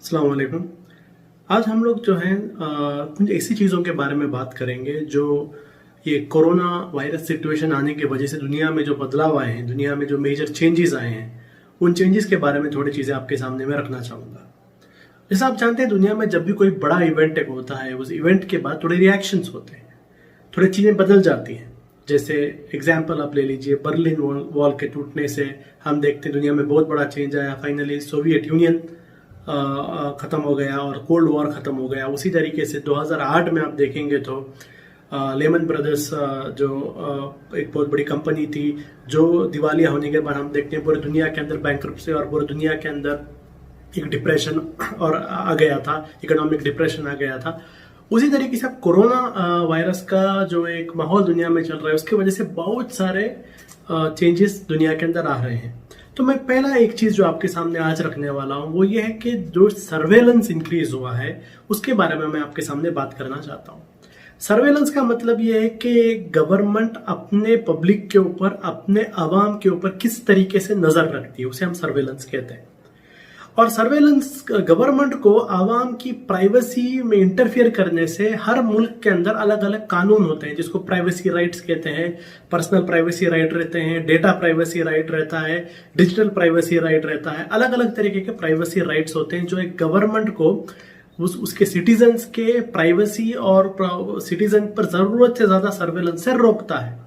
अस्सलाम वालेकुम। आज हम लोग जो हैं कुछ ऐसी चीज़ों के बारे में बात करेंगे जो ये कोरोना वायरस सिचुएशन आने की वजह से दुनिया में जो बदलाव आए हैं, दुनिया में जो मेजर चेंजेस आए हैं, उन चेंजेस के बारे में थोड़ी चीज़ें आपके सामने मैं रखना चाहूँगा। जैसा आप जानते हैं, दुनिया में जब भी कोई बड़ा इवेंट एक होता है, उस इवेंट के बाद थोड़े रिएक्शंस होते हैं, थोड़ी चीज़ें बदल जाती हैं। जैसे एग्जाम्पल आप ले लीजिए, बर्लिन वॉल के टूटने से हम देखते हैं दुनिया में बहुत बड़ा चेंज आया। फाइनली सोवियत यूनियन ख़त्म हो गया और कोल्ड वॉर ख़त्म हो गया। उसी तरीके से 2008 में आप देखेंगे तो लेमन ब्रदर्स जो एक बहुत बड़ी कंपनी थी, जो दिवालिया होने के बाद हम देखते हैं पूरी दुनिया के अंदर बैंकरप्सी और पूरी दुनिया के अंदर एक डिप्रेशन और आ गया था, इकोनॉमिक डिप्रेशन आ गया था। उसी तरीके से अब कोरोना वायरस का जो एक माहौल दुनिया में चल रहा है, उसकी वजह से बहुत सारे चेंजेस दुनिया के अंदर आ रहे हैं। तो मैं पहला एक चीज जो आपके सामने आज रखने वाला हूं वो ये है कि जो सर्वेलेंस इंक्रीज हुआ है उसके बारे में मैं आपके सामने बात करना चाहता हूं। सर्वेलेंस का मतलब ये है कि गवर्नमेंट अपने पब्लिक के ऊपर, अपने आवाम के ऊपर किस तरीके से नजर रखती है, उसे हम सर्वेलेंस कहते हैं। और सर्वेलेंस गवर्नमेंट को आवाम की प्राइवेसी में इंटरफियर करने से हर मुल्क के अंदर अलग अलग कानून होते हैं, जिसको प्राइवेसी राइट्स कहते हैं। पर्सनल प्राइवेसी राइट रहते हैं, डेटा प्राइवेसी राइट रहता है, डिजिटल प्राइवेसी राइट रहता है। अलग अलग तरीके के प्राइवेसी राइट्स होते हैं जो एक गवर्नमेंट को उसके सिटीजन्स के प्राइवेसी और सिटीजन पर जरूरत से ज्यादा सर्वेलेंस से रोकता है।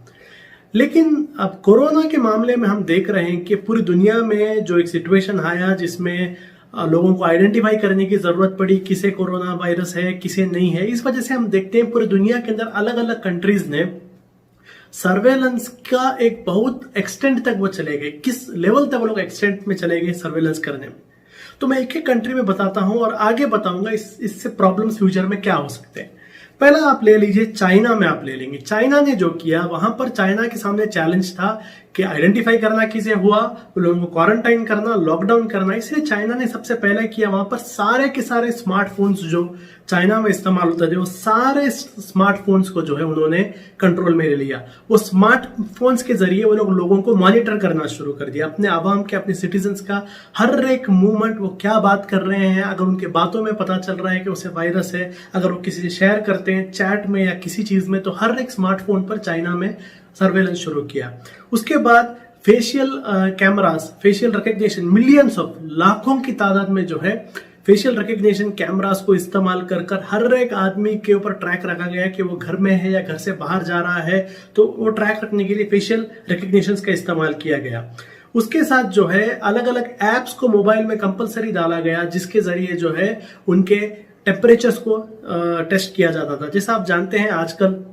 लेकिन अब कोरोना के मामले में हम देख रहे हैं कि पूरी दुनिया में जो एक सिचुएशन आया जिसमें लोगों को आइडेंटिफाई करने की जरूरत पड़ी, किसे कोरोना वायरस है किसे नहीं है। इस वजह से हम देखते हैं पूरी दुनिया के अंदर अलग अलग कंट्रीज ने सर्वेलेंस का एक बहुत एक्सटेंट तक वो चले गए। किस लेवल तक वो लोग एक्सटेंट में चले गए सर्वेलेंस करने में, तो मैं एक एक कंट्री में बताता हूं और आगे बताऊंगा इससे प्रॉब्लम्स फ्यूचर में क्या हो सकते हैं। पहला आप ले लीजिए, चाइना में आप ले लेंगे। चाइना ने जो किया, वहां पर चाइना के सामने चैलेंज था कि आइडेंटिफाई करना किसे हुआ, लोगों को क्वारंटाइन करना, लॉकडाउन करना। इसलिए चाइना ने सबसे पहले किया, वहां पर सारे के सारे स्मार्टफोन्स जो चाइना में इस्तेमाल होता है, वो सारे स्मार्टफोन्स को जो है उन्होंने कंट्रोल में ले लिया। वो स्मार्टफोन्स के जरिए वो लोगों को मॉनिटर करना शुरू कर दिया, अपने आवाम के, अपने सिटीजन्स का हर एक मूवमेंट, वो क्या बात कर रहे हैं। अगर उनके बातों में पता चल रहा है कि उसे वायरस है, अगर वो किसी से शेयर करते हैं चैट में या किसी चीज में, तो हर एक स्मार्टफोन पर चाइना में सर्वेलेंस शुरू किया। उसके बाद facial cameras, facial recognition, millions of, लाखों की तादाद में जो है फेशियल रिकग्निशन कैमरास को इस्तेमाल कर हर एक आदमी के ऊपर ट्रैक रखा गया कि वो घर में है या घर से बाहर जा रहा है, तो वो ट्रैक रखने के लिए फेशियल रिकग्निशन का इस्तेमाल किया गया। उसके साथ जो है अलग अलग एप्स को मोबाइल में कंपलसरी डाला गया, जिसके जरिए जो है उनके टेम्परेचर्स को टेस्ट किया जाता था। जैसा आप जानते हैं, आजकल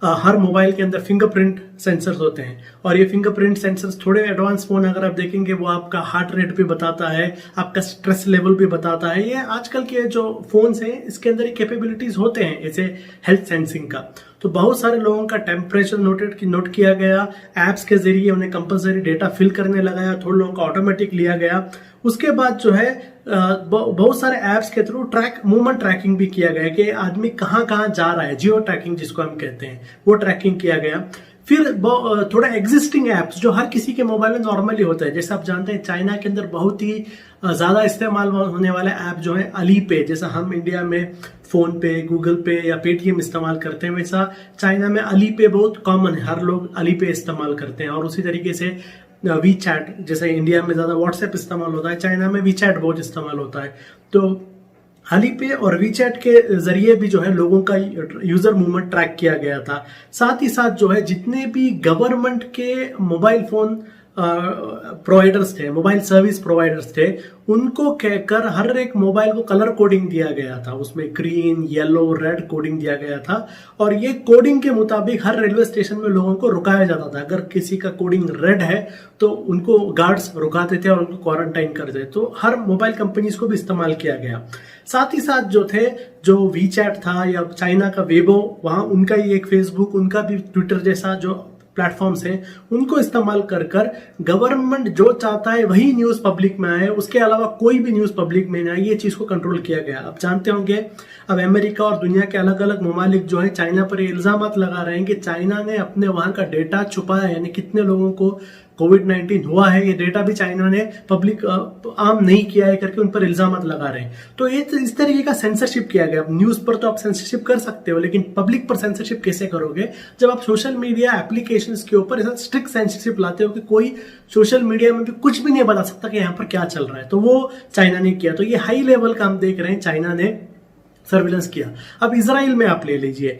हर मोबाइल के अंदर फिंगरप्रिंट सेंसर्स होते हैं, और ये फिंगरप्रिंट सेंसर्स थोड़े एडवांस फोन अगर आप देखेंगे, वो आपका हार्ट रेट भी बताता है, आपका स्ट्रेस लेवल भी बताता है। ये आजकल के जो फोन्स हैं इसके अंदर ये कैपेबिलिटीज होते हैं ऐसे हेल्थ सेंसिंग का। तो बहुत सारे लोगों का टेम्परेचर नोट किया गया, एप्स के जरिए उन्हें कंपलसरी डेटा फिल करने लगाया, थोड़े लोगों का ऑटोमेटिक लिया गया। उसके बाद जो है बहुत सारे एप्स के थ्रू मूवमेंट ट्रैकिंग भी किया गया कि आदमी कहाँ कहाँ जा रहा है, जियो ट्रैकिंग जिसको हम कहते हैं, वो ट्रैकिंग किया गया। फिर थोड़ा एग्जिस्टिंग एप्स जो हर किसी के मोबाइल में नॉर्मली होता है, जैसे आप जानते हैं चाइना के अंदर बहुत ही ज्यादा इस्तेमाल होने वाले ऐप जो है अली पे, जैसा हम इंडिया में फोन पे, गूगल पे या पेटीएम इस्तेमाल करते हैं, वैसा चाइना में अली पे बहुत कॉमन है, हर लोग अली पे इस्तेमाल करते हैं। और उसी तरीके से वी चैट, जैसे इंडिया में ज्यादा व्हाट्सएप इस्तेमाल होता है, चाइना में वी चैट बहुत इस्तेमाल होता है। तो अलीपे और वीचैट के जरिए भी जो है लोगों का यूजर मूवमेंट ट्रैक किया गया था। साथ ही साथ जो है जितने भी गवर्नमेंट के मोबाइल फोन प्रोवाइडर्स थे, मोबाइल सर्विस प्रोवाइडर्स थे, उनको कहकर हर एक मोबाइल को कलर कोडिंग दिया गया था, उसमें ग्रीन, येलो, रेड कोडिंग दिया गया था। और ये कोडिंग के मुताबिक हर रेलवे स्टेशन में लोगों को रुकाया जाता था। अगर किसी का कोडिंग रेड है तो उनको गार्ड्स रुकाते थे और उनको क्वारंटाइन करते थे। तो हर मोबाइल कंपनीज को भी इस्तेमाल किया गया। साथ ही साथ जो थे, जो वीचैट था या चाइना का वेबो, वहां उनका ही एक फेसबुक, उनका भी ट्विटर जैसा जो प्लेटफॉर्म्स हैं, उनको इस्तेमाल कर गवर्नमेंट जो चाहता है वही न्यूज पब्लिक में आए, उसके अलावा कोई भी न्यूज पब्लिक में ना आए, ये चीज को कंट्रोल किया गया। अब जानते होंगे, अब अमेरिका और दुनिया के अलग अलग ममालिक जो है चाइना पर इल्जाम लगा रहे हैं कि चाइना ने अपने वहां का डेटा छुपाया, यानी कितने लोगों को कोविड-19 हुआ है, ये डेटा भी चाइना ने पब्लिक आम नहीं किया है करके उन पर इल्जाम लगा रहे हैं। तो ये इस तरीके का सेंसरशिप किया गया। न्यूज पर तो आप सेंसरशिप कर सकते हो, लेकिन पब्लिक पर सेंसरशिप कैसे करोगे जब आप सोशल मीडिया एप्लीकेशंस के ऊपर ऐसा स्ट्रिक्ट सेंसरशिप लाते हो कि कोई सोशल मीडिया में भी कुछ भी नहीं बता सकता कि यहाँ पर क्या चल रहा है। तो वो चाइना ने किया। तो ये हाई लेवल का हम देख रहे हैं चाइना ने सर्विलेंस किया। अब इजराइल में आप ले लीजिए,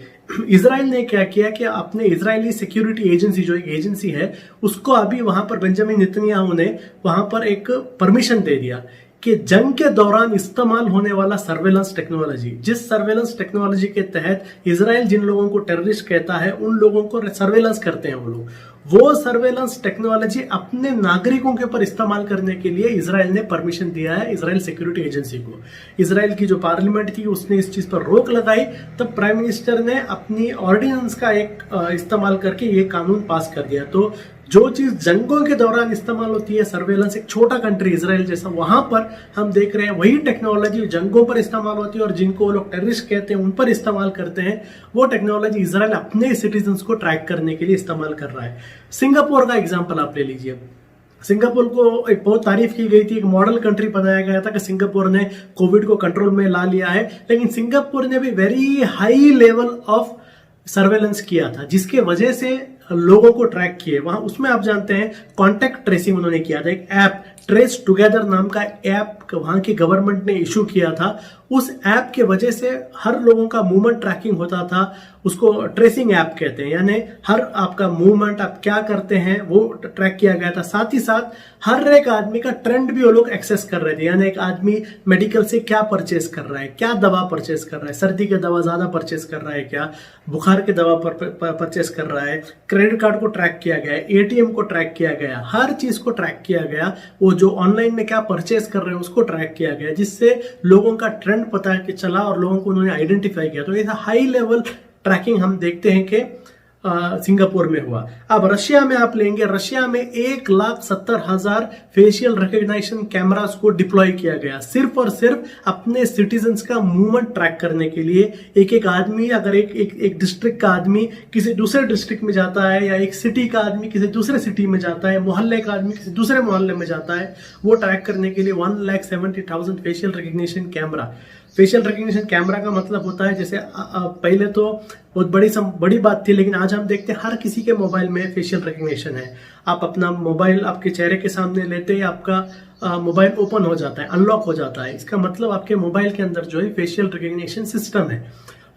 इजराइल ने क्या किया कि अपने इजरायली सिक्योरिटी एजेंसी जो एक एजेंसी है उसको अभी वहां पर बेंजामिन नेतन्याहू ने वहां पर एक परमिशन दे दिया कि जंग के दौरान इस्तेमाल होने वाला सर्वेलेंस टेक्नोलॉजी, जिस सर्वेलेंस टेक्नोलॉजी के तहत इजराइल जिन लोगों को टेररिस्ट कहता है उन लोगों को सर्वेलेंस करते हैं वो सर्वेलेंस टेक्नोलॉजी अपने नागरिकों के ऊपर इस्तेमाल करने के लिए इजराइल ने परमिशन दिया है इजराइल सिक्योरिटी एजेंसी को। इजराइल की जो पार्लियामेंट थी उसने इस चीज पर रोक लगाई, तब प्राइम मिनिस्टर ने अपनी ऑर्डिनेंस का एक इस्तेमाल करके ये कानून पास कर दिया। तो जो चीज जंगों के दौरान इस्तेमाल होती है सर्वेलेंस, एक छोटा कंट्री इजराइल जैसा, वहां पर हम देख रहे हैं वही टेक्नोलॉजी जंगों पर इस्तेमाल होती है और जिनको वो लोग टेररिस्ट कहते हैं उन पर इस्तेमाल करते हैं। वो टेक्नोलॉजी इजराइल अपने सिटीजन्स को ट्रैक करने के लिए इस्तेमाल कर रहा है। सिंगापुर का एग्जाम्पल आप ले लीजिए। सिंगापुर को एक बहुत तारीफ की गई थी, एक मॉडल कंट्री बनाया गया था कि सिंगापुर ने कोविड को कंट्रोल में ला लिया है, लेकिन सिंगापुर ने भी very high level of surveillance किया था जिसके वजह से लोगों को ट्रैक किए वहां। उसमें आप जानते हैं कॉन्टैक्ट ट्रेसिंग उन्होंने किया था। एक ऐप ट्रेस टुगेदर नाम का ऐप वहां की गवर्नमेंट ने इशू किया था। उस ऐप के वजह से हर लोगों का मूवमेंट ट्रैकिंग होता था, उसको ट्रेसिंग ऐप कहते हैं, यानी हर आपका मूवमेंट आप क्या करते हैं वो ट्रैक किया गया था। साथ ही साथ हर एक आदमी का ट्रेंड भी वो लोग एक्सेस कर रहे थे, यानी एक आदमी मेडिकल से क्या परचेस कर रहा है, क्या दवा परचेस कर रहा है, सर्दी की दवा ज्यादा परचेस कर रहा है क्या, बुखार की दवा परचेस कर रहा है, क्रेडिट कार्ड को ट्रैक किया गया, एटीएम को ट्रैक किया गया, हर चीज को ट्रैक किया गया। वो जो ऑनलाइन में क्या परचेस कर रहे हैं उसको ट्रैक किया गया, जिससे लोगों का ट्रेंड पता कि चला और लोगों को उन्होंने आइडेंटिफाई किया। तो ऐसा हाई लेवल ट्रैकिंग हम देखते हैं कि सिंगापुर में हुआ। अब रशिया में आप लेंगे, रशिया में 1,70,000 फेशियल रिकॉग्निशन कैमरास को डिप्लॉय किया गया सिर्फ और सिर्फ अपने सिटीजन्स का मूवमेंट ट्रैक करने के लिए। एक एक आदमी, अगर एक डिस्ट्रिक्ट का आदमी किसी दूसरे डिस्ट्रिक्ट में जाता है या एक सिटी का आदमी किसी दूसरे सिटी में जाता है, मोहल्ले का आदमी किसी दूसरे मोहल्ले में जाता है, वो ट्रैक करने के लिए 1,70,000 facial recognition camera. Facial recognition camera का मतलब होता है जैसे पहले तो बहुत बड़ी बात थी, लेकिन आज हम देखते हैं हर किसी के मोबाइल में फेशियल रिकॉग्निशन है। आप अपना मोबाइल आपके चेहरे के सामने लेते ही आपका मोबाइल ओपन हो जाता है, अनलॉक हो जाता है। इसका मतलब आपके मोबाइल के अंदर जो है फेशियल रिकॉग्निशन सिस्टम है।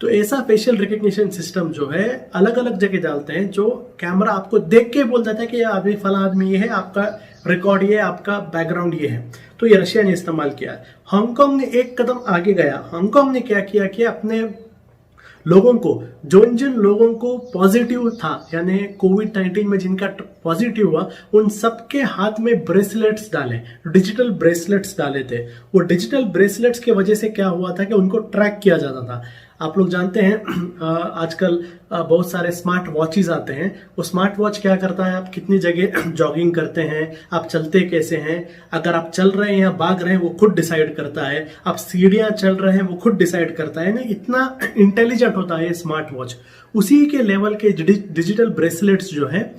तो ऐसा फेशियल रिकॉग्निशन सिस्टम जो है अलग अलग जगह डालते हैं, जो कैमरा आपको देख के बोल देता है कि आदमी फला आदमी ये है, आपका रिकॉर्ड ये, आपका बैकग्राउंड ये है। तो ये रशिया ने इस्तेमाल किया। हांगकांग ने एक कदम आगे गया। हांगकांग ने क्या किया कि अपने लोगों को, जिन लोगों को पॉजिटिव था, यानी कोविड-19 में जिनका पॉजिटिव हुआ, उन सबके हाथ में ब्रेसलेट्स डाले, डिजिटल ब्रेसलेट्स डाले थे। वो डिजिटल ब्रेसलेट्स के वजह से क्या हुआ था कि उनको ट्रैक किया जाता था। आप लोग जानते हैं आजकल बहुत सारे स्मार्ट वॉचेस आते हैं। वो स्मार्ट वॉच क्या करता है, आप कितनी जगह जॉगिंग करते हैं, आप चलते कैसे हैं, अगर आप चल रहे हैं या भाग रहे हैं वो खुद डिसाइड करता है, आप सीढ़ियां चल रहे हैं वो खुद डिसाइड करता है ना। इतना इंटेलिजेंट होता है स्मार्ट वॉच। उसी के लेवल के डिजिटल ब्रेसलेट्स जो है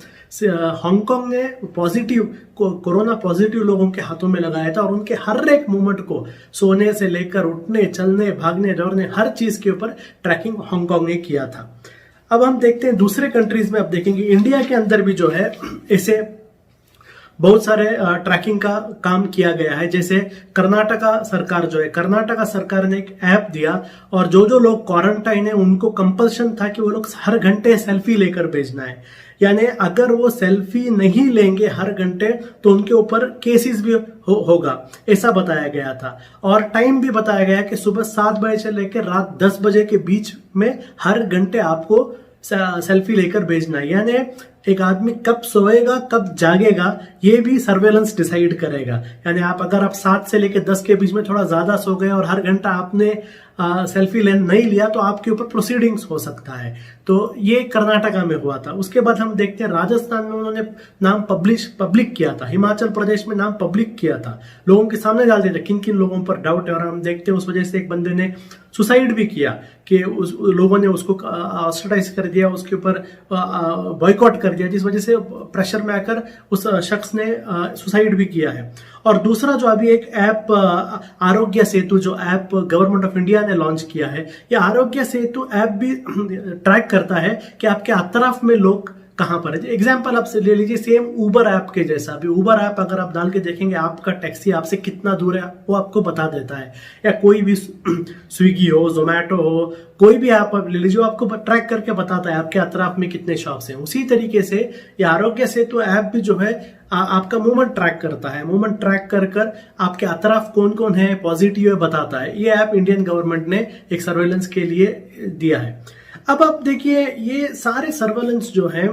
हांगकांग ने कोरोना पॉजिटिव लोगों के हाथों में लगाया था और उनके हर एक मूवमेंट को, सोने से लेकर उठने, चलने, भागने, दौड़ने, हर चीज के ऊपर ट्रैकिंग हांगकांग ने किया था। अब हम देखते हैं दूसरे कंट्रीज में, आप देखेंगे इंडिया के अंदर भी जो है ऐसे बहुत सारे ट्रैकिंग का काम किया गया है। जैसे कर्नाटका सरकार जो है, कर्नाटका सरकार ने एक ऐप दिया और जो लोग क्वारंटाइन है उनको कंपल्शन था कि वो लोग हर घंटे सेल्फी लेकर भेजना है। यानी अगर वो सेल्फी नहीं लेंगे हर घंटे तो उनके ऊपर केसेस भी होगा, ऐसा बताया गया था। और टाइम भी बताया गया कि सुबह 7 बजे से लेकर रात 10 बजे के बीच में हर घंटे आपको सेल्फी लेकर भेजना है। यानी एक आदमी कब सोएगा कब जागेगा ये भी सर्वेलेंस डिसाइड करेगा। यानी अगर आप 7 से लेकर 10 के बीच में थोड़ा ज्यादा सो गए और हर घंटा आपने सेल्फी नहीं लिया तो आपके ऊपर प्रोसीडिंग्स हो सकता है। तो ये कर्नाटका में हुआ था। उसके बाद हम देखते हैं राजस्थान में उन्होंने नाम पब्लिक किया था, हिमाचल प्रदेश में नाम पब्लिक किया था, लोगों के सामने डाल दिया था किन किन लोगों पर डाउट है, और हम देखते हैं उस वजह से एक बंदे ने सुसाइड भी किया कि उस लोगों ने उसको ऑस्ट्रेटाइज कर दिया, उसके ऊपर बॉयकॉट कर दिया, जिस वजह से प्रेशर में आकर उस शख्स ने सुसाइड भी किया है। और दूसरा जो अभी एक ऐप आरोग्य सेतु जो ऐप गवर्नमेंट ऑफ इंडिया ने लॉन्च किया है, ये आरोग्य सेतु ऐप भी ट्रैक करता है कि आपके अतराफ में लोग कहां पर है। एग्जाम्पल आप ले लीजिए सेम उबर ऐप के जैसा। अभी उबर ऐप अगर आप डाल के देखेंगे आपका टैक्सी आपसे कितना दूर है वो आपको बता देता है, या कोई भी स्विगी हो, जोमेटो हो, कोई भी ऐप आप ले लीजिए आपको ट्रैक करके बताता है आपके अतराफ में कितने शॉप्स हैं। उसी तरीके से ये आरोग्य सेतु ऐप भी जो है आपका मूवमेंट ट्रैक करता है, मूवमेंट ट्रैक कर आपके अतराफ कौन कौन है, पॉजिटिव है बताता है। ये ऐप इंडियन गवर्नमेंट ने एक सर्वेलेंस के लिए दिया है। अब आप देखिए ये सारे सर्वेलेंस जो है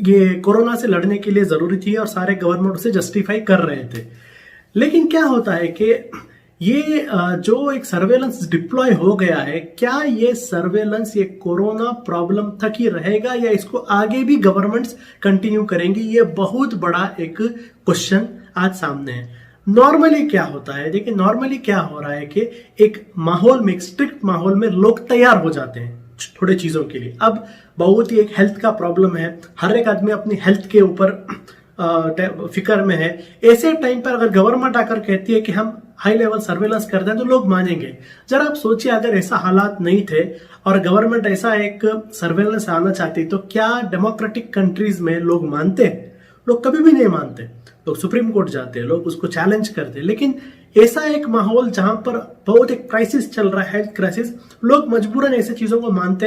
ये कोरोना से लड़ने के लिए जरूरी थी और सारे गवर्नमेंट उसे जस्टिफाई कर रहे थे। लेकिन क्या होता है कि ये जो एक सर्वेलेंस डिप्लॉय हो गया है, क्या ये सर्वेलेंस ये कोरोना प्रॉब्लम तक ही रहेगा या इसको आगे भी गवर्नमेंट्स कंटिन्यू करेंगी? ये बहुत बड़ा एक क्वेश्चन आज सामने है। नॉर्मली क्या होता है, देखिए नॉर्मली क्या हो रहा है कि एक माहौल में, एक स्ट्रिक्ट माहौल में लोग तैयार हो जाते हैं थोड़े चीजों के लिए। अब बहुत ही एक हेल्थ का प्रॉब्लम है, हर एक आदमी अपनी हेल्थ के ऊपर फिक्र में है। ऐसे टाइम पर अगर गवर्नमेंट आकर कहती है कि हम हाई लेवल सर्वेलेंस करते हैं तो लोग मानेंगे। जरा आप सोचिए अगर ऐसा हालात नहीं थे और गवर्नमेंट ऐसा एक सर्वेलेंस आना चाहती तो क्या डेमोक्रेटिक कंट्रीज में लोग मानते? लोग कभी भी नहीं मानते। लोग सुप्रीम कोर्ट जाते हैं, लोग उसको चैलेंज करते हैं। लेकिन ऐसा एक माहौल जहां पर बहुत एक क्राइसिस चल रहा है, हेल्थ क्राइसिस, लोग मजबूरन ऐसी चीजों को मानते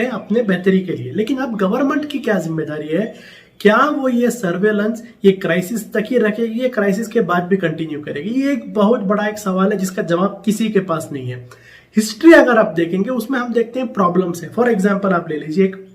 हैं अपने बेहतरी के लिए। लेकिन अब गवर्नमेंट की क्या जिम्मेदारी है? क्या वो ये सर्वेलेंस ये क्राइसिस तक ही रखेगी, ये क्राइसिस के बाद भी कंटिन्यू करेगी? ये एक बहुत बड़ा एक सवाल है जिसका जवाब किसी के पास नहीं है। हिस्ट्री अगर आप देखेंगे उसमें हम देखते हैं प्रॉब्लम्स है। फॉर एग्जाम्पल आप ले लीजिए एक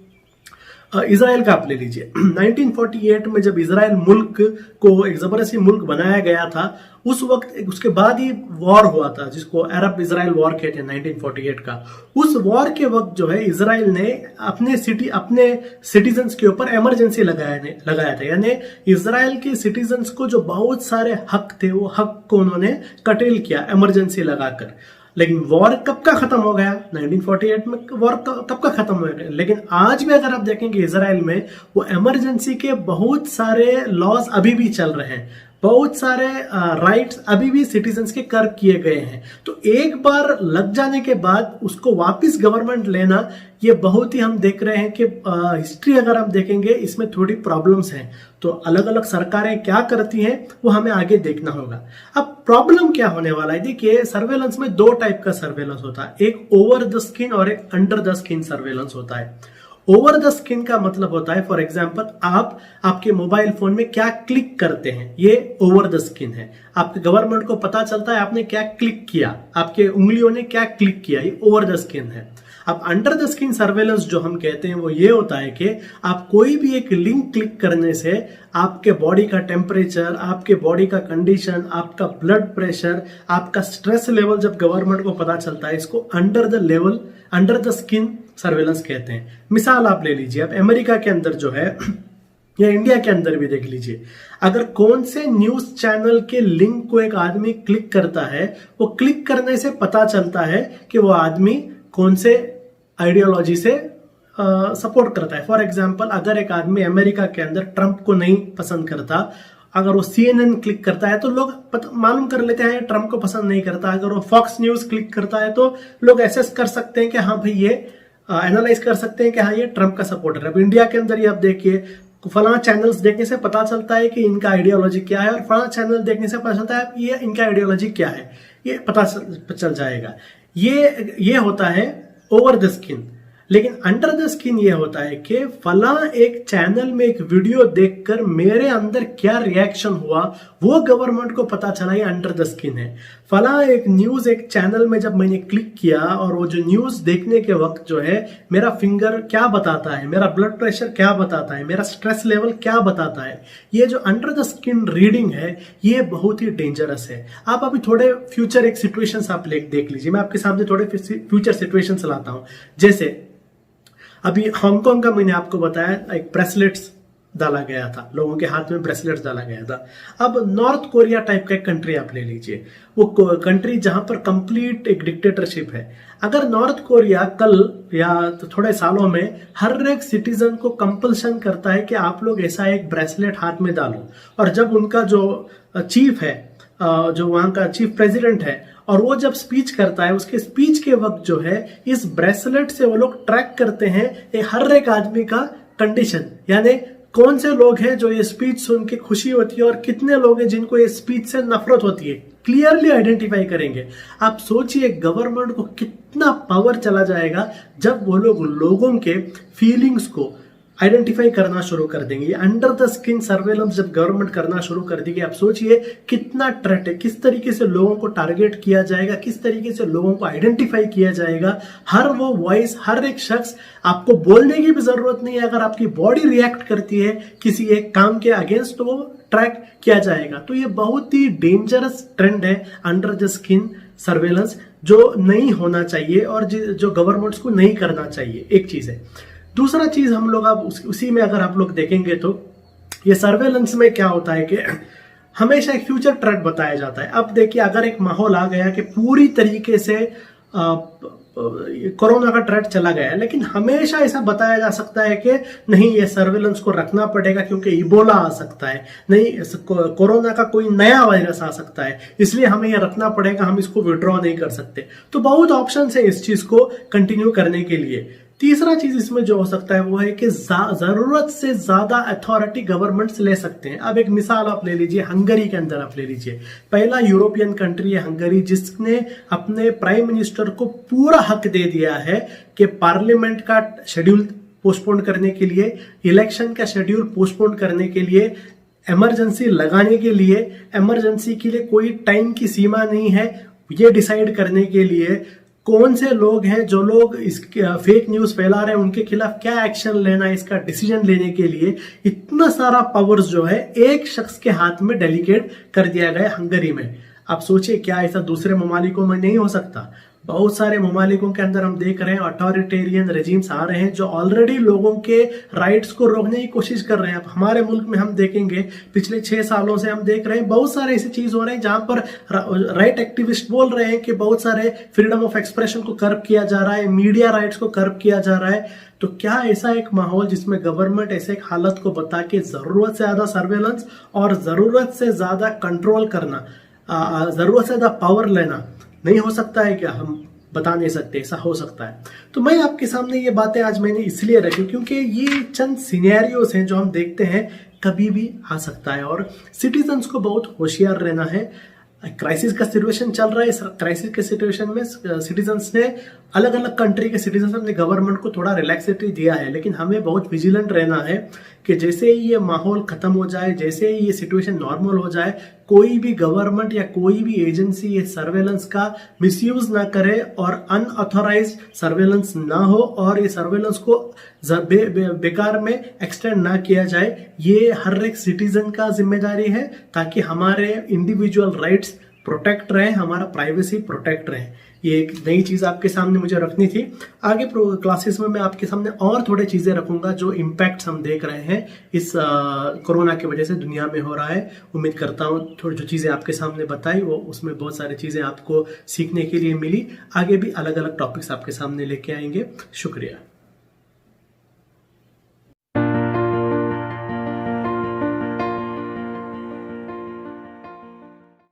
इजराइल का आप ले लीजिए 1948 में जब इजराइल मुल्क को एक जबरदस्ती मुल्क बनाया गया था, उस वक्त उसके बाद ही वॉर हुआ था जिसको अरब इजराइल वॉर कहते हैं 1948 का। उस वॉर के वक्त जो है इजराइल ने अपने सिटीजन्स के ऊपर इमरजेंसी लगाया था, यानी इजराइल के सिटीजन्स को जो बहुत सारे हक थे वो हक को उन्होंने कटेल किया इमरजेंसी लगाकर। लेकिन वॉर कब का खत्म हो गया? 1948 में वॉर कब का खत्म हो गया। लेकिन आज भी अगर आप देखेंगे इजराइल में वो इमरजेंसी के बहुत सारे लॉज अभी भी चल रहे हैं, बहुत सारे राइट्स अभी भी सिटीजन्स के कर किए गए हैं। तो एक बार लग जाने के बाद उसको वापस गवर्नमेंट लेना, ये बहुत ही हम देख रहे हैं कि हिस्ट्री अगर हम देखेंगे इसमें थोड़ी प्रॉब्लम्स हैं। तो अलग अलग सरकारें क्या करती हैं वो हमें आगे देखना होगा। अब प्रॉब्लम क्या होने वाला है? देखिए सर्वेलेंस में दो टाइप का सर्वेलेंस होता है, एक ओवर द स्किन और एक अंडर द स्किन सर्वेलेंस होता है। ओवर द स्किन का मतलब होता है फॉर एग्जांपल आप आपके मोबाइल फोन में क्या क्लिक करते हैं, ये ओवर द स्किन है। आपके गवर्नमेंट को पता चलता है आपने क्या क्लिक किया, आपके उंगलियों ने क्या क्लिक किया, ये ओवर द स्किन है। अब अंडर द स्किन सर्वेलेंस जो हम कहते हैं वो ये होता है कि आप कोई भी एक लिंक क्लिक करने से आपके बॉडी का टेम्परेचर, आपके बॉडी का कंडीशन, आपका ब्लड प्रेशर, आपका स्ट्रेस लेवल जब गवर्नमेंट को पता चलता है, इसको अंडर द स्किन सर्वेलेंस कहते हैं। मिसाल आप ले लीजिए, आप अमेरिका के अंदर जो है या इंडिया के अंदर भी देख लीजिए, अगर कौन से न्यूज चैनल के लिंक को एक आदमी क्लिक करता है, वो क्लिक करने से पता चलता है कि वो आदमी कौन से आइडियोलॉजी से सपोर्ट करता है। फॉर एग्जाम्पल अगर एक आदमी अमेरिका के अंदर ट्रंप को नहीं पसंद करता, अगर वो CNN क्लिक करता है तो लोग मालूम कर लेते हैं ट्रंप को पसंद नहीं करता। अगर वो फॉक्स न्यूज क्लिक करता है तो लोग एसेस कर सकते हैं कि हाँ भाई ये एनालाइज कर सकते हैं कि हाँ ये ट्रंप का सपोर्टर है। अब इंडिया के अंदर ये आप देखिए फलाना चैनल्स देखने से पता चलता है कि इनका आइडियोलॉजी क्या है, और फलाना चैनल देखने से पता चलता है ये इनका आइडियोलॉजी क्या है, ये पता चल जाएगा। ये होता है ओवर द स्किन। लेकिन अंडर द स्किन ये होता है कि फला एक चैनल में एक वीडियो देखकर मेरे अंदर क्या रिएक्शन हुआ वो गवर्नमेंट को पता चला, ये अंडर द स्किन है। फला एक न्यूज एक चैनल में जब मैंने क्लिक किया और वो जो न्यूज देखने के वक्त जो है मेरा फिंगर क्या बताता है, मेरा ब्लड प्रेशर क्या बताता है, मेरा स्ट्रेस लेवल क्या बताता है, ये जो अंडर द स्किन रीडिंग है ये बहुत ही डेंजरस है। आप अभी थोड़े फ्यूचर एक सिचुएशंस आप देख लीजिए, मैं आपके सामने थोड़े फ्यूचर सिचुएशंस लाता हूं। जैसे अभी हांगकांग का मैंने आपको बताया एक ब्रेसलेट्स डाला गया था, लोगों के हाथ में ब्रेसलेट्स डाला गया था। अब नॉर्थ कोरिया टाइप का एक कंट्री आप ले लीजिए, वो कंट्री जहां पर कंप्लीट एक डिक्टेटरशिप है। अगर नॉर्थ कोरिया कल या तो थोड़े सालों में हर एक सिटीजन को कंपल्शन करता है कि आप लोग ऐसा एक ब्रेसलेट हाथ में डालो, और जब उनका जो चीफ है, जो वहां का चीफ प्रेसिडेंट है, और वो जब स्पीच करता है उसके स्पीच के वक्त जो है इस ब्रेसलेट से वो लोग ट्रैक करते हैं ये हर एक आदमी का कंडीशन, यानी कौन से लोग हैं जो ये स्पीच सुन के खुशी होती है और कितने लोग हैं जिनको ये स्पीच से नफरत होती है, क्लियरली आइडेंटिफाई करेंगे। आप सोचिए गवर्नमेंट को कितना पावर चला जाएगा जब वो लोग लोगों के फीलिंग्स को आइडेंटिफाई करना शुरू कर देंगे। अंडर द स्किन सर्वेलेंस जब गवर्नमेंट करना शुरू कर देगी, आप सोचिए कितना थ्रेट है, किस तरीके से लोगों को टारगेट किया जाएगा, किस तरीके से लोगों को आइडेंटिफाई किया जाएगा। हर वो वॉइस, हर एक शख्स, आपको बोलने की भी जरूरत नहीं है, अगर आपकी बॉडी रिएक्ट करती है किसी एक काम के अगेंस्ट तो वो ट्रैक किया जाएगा। तो ये बहुत ही डेंजरस ट्रेंड है अंडर द स्किन सर्वेलेंस, जो नहीं होना चाहिए और जो गवर्नमेंट्स को नहीं करना चाहिए। एक चीज है। दूसरा चीज हम लोग अब उसी में अगर आप लोग देखेंगे तो ये सर्वेलेंस में क्या होता है कि हमेशा एक फ्यूचर थ्रेट बताया जाता है। अब देखिए अगर एक माहौल आ गया कि पूरी तरीके से कोरोना का थ्रेट चला गया है, लेकिन हमेशा ऐसा बताया जा सकता है कि नहीं ये सर्वेलेंस को रखना पड़ेगा क्योंकि इबोला आ सकता है, नहीं कोरोना का कोई नया वायरस आ सकता है, इसलिए हमें ये रखना पड़ेगा, हम इसको विड्रॉ नहीं कर सकते। तो बहुत ऑप्शन है इस चीज को कंटिन्यू करने के लिए। तीसरा चीज इसमें जो हो सकता है वो है कि जरूरत से ज्यादा अथॉरिटी गवर्नमेंट्स ले सकते हैं। अब एक मिसाल आप ले लीजिए, हंगरी के अंदर आप ले लीजिए, पहला यूरोपियन कंट्री है हंगरी जिसने अपने प्राइम मिनिस्टर को पूरा हक दे दिया है कि पार्लियामेंट का शेड्यूल पोस्टपोन करने के लिए, इलेक्शन का शेड्यूल पोस्टपोन करने के लिए, इमरजेंसी लगाने के लिए, इमरजेंसी के लिए कोई टाइम की सीमा नहीं है, ये डिसाइड करने के लिए कौन से लोग हैं जो लोग इस फेक न्यूज फैला रहे हैं उनके खिलाफ क्या एक्शन लेना है, इसका डिसीजन लेने के लिए इतना सारा पावर्स जो है एक शख्स के हाथ में डेलीगेट कर दिया गया हंगरी में। आप सोचिए क्या ऐसा दूसरे ममालिकों में नहीं हो सकता। बहुत सारे ममालिकों के अंदर हम देख रहे हैं अथॉरिटेरियन रेजिम्स आ रहे हैं जो ऑलरेडी लोगों के राइट्स को रोकने की कोशिश कर रहे हैं। अब हमारे मुल्क में हम देखेंगे पिछले 6 सालों से हम देख रहे हैं बहुत सारे ऐसी चीज हो रहे हैं जहां पर राइट एक्टिविस्ट बोल रहे हैं कि बहुत सारे फ्रीडम ऑफ एक्सप्रेशन को कर्ब किया जा रहा है, मीडिया राइट्स को कर्ब किया जा रहा है। तो क्या ऐसा एक माहौल जिसमें गवर्नमेंट ऐसे एक हालत को बता के जरूरत से ज्यादा सर्वेलेंस और जरूरत से ज्यादा कंट्रोल करना, जरूरत से ज्यादा पावर लेना नहीं हो सकता है क्या? हम बता नहीं सकते, ऐसा हो सकता है। तो मैं आपके सामने ये बातें आज मैंने इसलिए रखी क्योंकि ये चंद सिनेरियोस हैं जो हम देखते हैं कभी भी आ सकता है और सिटीजन्स को बहुत होशियार रहना है। क्राइसिस का सिचुएशन चल रहा है, इस क्राइसिस के सिचुएशन में सिटीजन्स ने अलग अलग कंट्री के सिटीजन्स ने गवर्नमेंट को थोड़ा रिलैक्सेटी दिया है, लेकिन हमें बहुत विजिलेंट रहना है कि जैसे ही ये माहौल खत्म हो जाए, जैसे ही ये सिचुएशन नॉर्मल हो जाए, कोई भी गवर्नमेंट या कोई भी एजेंसी ये सर्वेलेंस का मिसयूज ना करे और अनऑथोराइज्ड सर्वेलेंस ना हो और ये सर्वेलेंस को बेकार में एक्सटेंड ना किया जाए। ये हर एक सिटीजन का जिम्मेदारी है ताकि हमारे इंडिविजुअल राइट्स प्रोटेक्ट रहे, हमारा प्राइवेसी प्रोटेक्ट रहे। ये एक नई चीज आपके सामने मुझे रखनी थी। आगे क्लासेस में मैं आपके सामने और थोड़े चीजें रखूंगा जो इम्पैक्ट्स हम देख रहे हैं इस कोरोना की वजह से दुनिया में हो रहा है। उम्मीद करता हूँ थोड़ी जो चीजें आपके सामने बताई वो उसमें बहुत सारी चीजें आपको सीखने के लिए मिली। आगे भी अलग अलग टॉपिक्स आपके सामने लेके आएंगे। शुक्रिया।